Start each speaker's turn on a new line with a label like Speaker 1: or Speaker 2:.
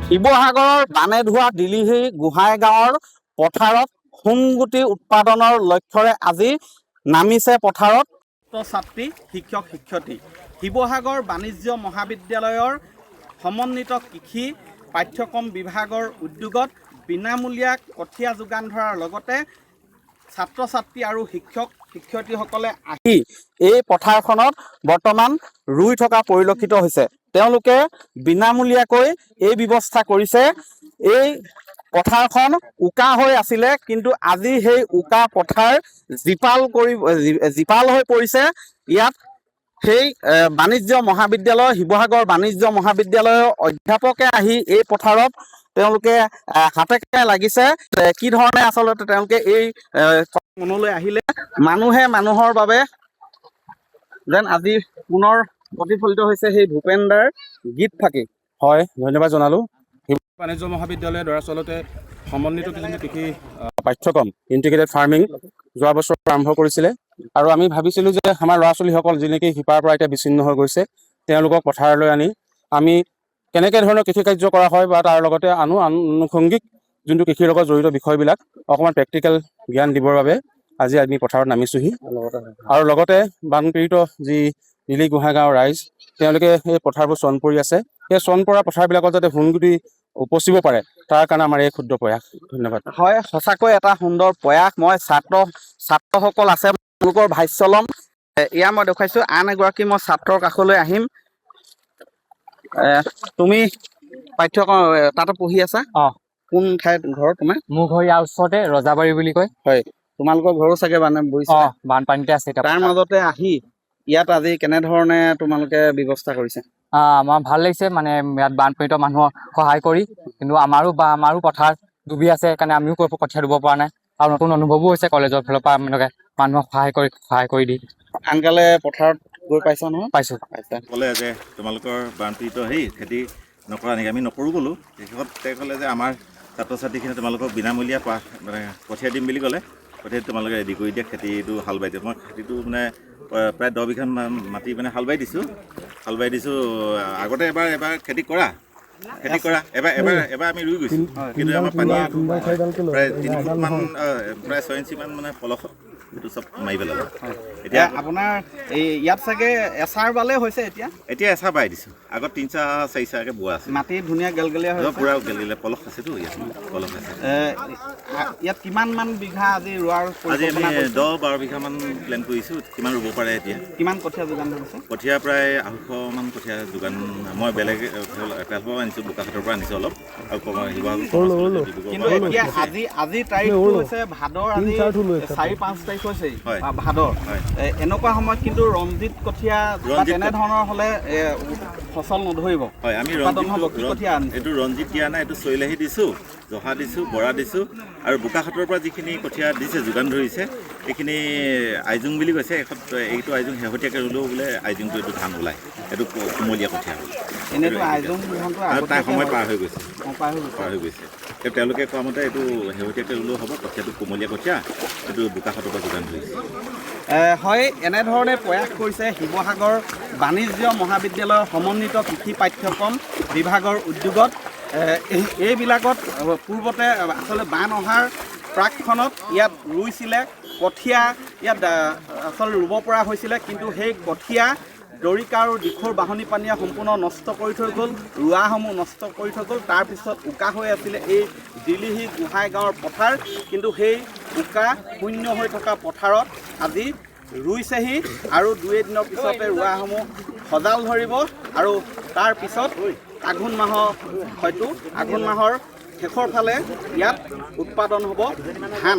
Speaker 1: শিৱসাগৰৰ বানেধোৱা দিলিহী গোহাঁই গাঁৱৰ পথাৰত সোণগুটি উৎপাদনৰ লক্ষ্যৰে আজি নামিছে পথাৰত ছাত্ৰ-ছাত্ৰী, শিক্ষক শিক্ষয়িত্ৰী। শিৱসাগৰ বাণিজ্য মহাবিদ্যালয়ৰ সমন্বিত কৃষি পাঠ্যক্ৰম বিভাগৰ উদ্যোগত বিনামূলীয়া কঠীয়া যোগান ধৰাৰ লগতে ছাত্ৰ-ছাত্ৰী আৰু শিক্ষক শিক্ষয়িত্ৰীসকলে আহি এই পথাৰখনত বৰ্তমান ৰুই থকা পৰিলক্ষিত হৈছে। তেওঁলোকে বিনামূলীয়াকৈ এই ব্যৱস্থা কৰিছে। এই পথাৰখন উকা হৈ আছিলে, কিন্তু আজি সেই উকা পথাৰ জীপাল হৈ পৰিছে। ইয়াত সেই বাণিজ্য মহাবিদ্যালয় শিৱসাগৰ বাণিজ্য মহাবিদ্যালয়ৰ অধ্যাপকে আহি এই পথাৰত তেওঁলোকে হাতে লাগিছে। কি ধৰণে আচলতে তেওঁলোকে এই মনলৈ আহিলে, মানুহে মানুহৰ বাবে যেন আজি পুনৰ প্ৰতিফলিত হৈছে সেই ভূপেন দাৰ গীত ফাঁকি।
Speaker 2: হয়, ধন্যবাদ জনালোঁ। শিৱসাগৰ বাণিজ্য মহাবিদ্যালয়ে দৰাচলতে সমন্বিত কৃষি পাঠ্যক্ৰম ইণ্টিগ্ৰেটেড ফাৰ্মিং যোৱা বছৰ আৰম্ভ কৰিছিলে, আৰু আমি ভাবিছিলোঁ যে আমাৰ ল'ৰা ছোৱালীসকল যিনেকি শিপাৰ পৰা এতিয়া বিচ্ছিন্ন হৈ গৈছে, তেওঁলোকক পথাৰলৈ আনি আমি কেনেকৈ ধৰণৰ কৃষি কাৰ্য কৰা হয় বা তাৰ লগতে আনুষংগিক যোনটো কৃষিৰ লগত জড়িত বিষয়বিলাক অকণমান প্ৰেক্টিকেল জ্ঞান দিবৰ বাবে আজি আমি পথাৰত নামিছোঁহি। আৰু লগতে বানপীড়িত যি দিলিহী গোহাঁই গাঁৱৰ ৰাইজ, তেওঁলোকে সেই পথাৰবোৰ চন পৰি আছে, সেই চন পৰা পথাৰবিলাকত যাতে সোণগুটি উপচিব পাৰে, তাৰ কাৰণে আমাৰ এই ক্ষুদ্ৰ প্ৰয়াস। ধন্যবাদ।
Speaker 1: হয়, সঁচাকৈ এটা সুন্দৰ প্ৰয়াস। মই ছাত্ৰসকল আছে, তেওঁলোকৰ ভাষ্য ল'ম। এয়া মই দেখুৱাইছোঁ। আন এগৰাকী মই ছাত্ৰৰ কাষলৈ আহিম। তুমি পাঠ্যক্ৰম তাতে পঢ়ি আছা? কোন ঠাইত ঘৰ তোমাৰ?
Speaker 3: মোৰ ঘৰ ইয়াৰ ওচৰতে, ৰজাবাৰী বুলি কয়।
Speaker 1: হয়, তোমালোকৰ ঘৰো চাগে
Speaker 3: বানপানীতে আছে।
Speaker 1: তাৰ মাজতে আহি ইয়াত আজি কেনেধৰণে তোমালোকে ব্যৱস্থা কৰিছে?
Speaker 3: আমাৰ ভাল লাগিছে, মানে ইয়াত বানপীড়িত মানুহৰ সহায় কৰি। কিন্তু আমাৰো পথাৰ ডুবি আছে, সেইকাৰণে আমিও কঠীয়া ৰুব পৰা নাই। আৰু নতুন অনুভৱো হৈছে কলেজৰ ফালৰ পৰা এনেকৈ মানুহক সহায় কৰি দি।
Speaker 1: আনকালে পথাৰত গৈ পাইছা নহয়?
Speaker 3: পাইছোঁ।
Speaker 4: ক'লে যে তোমালোকৰ বানপীড়িত খেতি নকৰা নেকি? আমি নকৰোঁ ক'লোঁ। শেষত তেওঁ ক'লে যে আমাৰ ছাত্ৰ ছাত্ৰীখিনি তোমালোকক বিনামূলীয়া মানে কঠীয়া দিম বুলি ক'লে। কঠীয়াটো তোমালোকে ৰেডি কৰি দিয়া, খেতিটো হাল বাই দিয়া। মই খেতিটো মানে প্ৰায় 10 বিঘা মাটি মানে হাল বাই দিছোঁ। আগতে এবাৰ খেতি কৰা এবাৰ আমি ৰুই গৈছোঁ, কিন্তু আমাৰ পানী প্ৰায় 3 ফুটমান প্ৰায় 6 ইঞ্চিমান মানে পলস সেইটো চব মাৰি পেলালোঁ।
Speaker 1: এতিয়া আপোনাৰ এই ইয়াত চাগে এচাৰ বালে হৈছে এতিয়া
Speaker 4: এচাৰ বাই দিছোঁ। আগত 3-4 চাৰকৈ বোৱা আছে।
Speaker 1: মাটি ধুনীয়া গেলগেলীয়া হৈছে,
Speaker 4: পূৰা গেলগেলীয়া পলস আছেতো। ইয়াত পলস আছে।
Speaker 1: ইয়াত কিমান বিঘা আজি ৰোৱাৰ?
Speaker 4: আজি আমি 10-12 বিঘামান প্লেন কৰিছোঁ। কিমান ৰুব পাৰে এতিয়া?
Speaker 1: কিমান কঠীয়া যোগান ধৰিছে?
Speaker 4: কঠীয়া প্ৰায় 200মান কঠীয়া যোগান। মই বেলেগ এফালৰ আনিছোঁ, বোকাখাটৰ পৰা আনিছোঁ অলপ, আৰু
Speaker 1: কিন্তু এতিয়া আজি তাৰিখটো হৈছে ভাদৰ, আজি 4-5 তাৰিখ হৈছে ভাদৰ। এনেকুৱা সময়ত কিন্তু ৰঞ্জিত কঠীয়া তেনেধৰণৰ হ'লে ফচল নধৰিব।
Speaker 4: হয়, আমি এইটো ৰঞ্জিত দিয়া নাই, এইটো চৈলাহী দিছোঁ, জহা দিছোঁ, বৰা দিছোঁ, আৰু বোকাখাটৰ পৰা যিখিনি কঠীয়া দিছে যোগান ধৰিছে এইখিনি আইজোং বুলি কৈছে। এইটো আইজোং শেহতীয়াকৈ ৰুলেও বোলে আইজোংটো এইটো ধান ওলায়, এইটো কুমলীয়া কঠীয়া হ'ল।
Speaker 1: এনেইতো আইজোং
Speaker 4: তাৰ সময় পাৰ হৈ গৈছে। তেওঁলোকে কোৱা মতে এইটো শেহতীয়াকৈ ৰুলেও হ'ব, কঠীয়াটো কুমলীয়া কঠীয়া, এইটো বোকাখাটৰ পৰা যোগান ধৰিছে।
Speaker 1: হয়, এনেধৰণে প্ৰয়াস কৰিছে শিৱসাগৰ বাণিজ্য মহাবিদ্যালয়ৰ সমন্বিত কৃষি পাঠ্যক্ৰম বিভাগৰ উদ্যোগত। এইবিলাকত পূৰ্বতে আচলতে বান অহাৰ প্ৰাকখনত ইয়াত ৰুইছিলে কঠীয়া, ইয়াত আচলতে ৰুব পৰা হৈছিলে, কিন্তু সেই কঠীয়া দৰিকা আৰু দিখৌৰ বাঢ়নী পানীয়ে সম্পূৰ্ণ নষ্ট কৰি থৈ গ'ল, ৰোৱাসমূহ নষ্ট কৰি থৈ গ'ল। তাৰপিছত উকা হৈ আছিলে এই দিলিহী গোহাঁই গাঁৱৰ পথাৰ, কিন্তু সেই উকা শূন্য হৈ থকা পথাৰত আজি ৰুইছেহি, আৰু 2 দিনৰ পিছতে ৰোৱাসমূহ সজাল ধৰিব, আৰু তাৰপিছত আঘোণ মাহৰ শেষৰ ফালে ইয়াত উৎপাদন হ'ব ধান।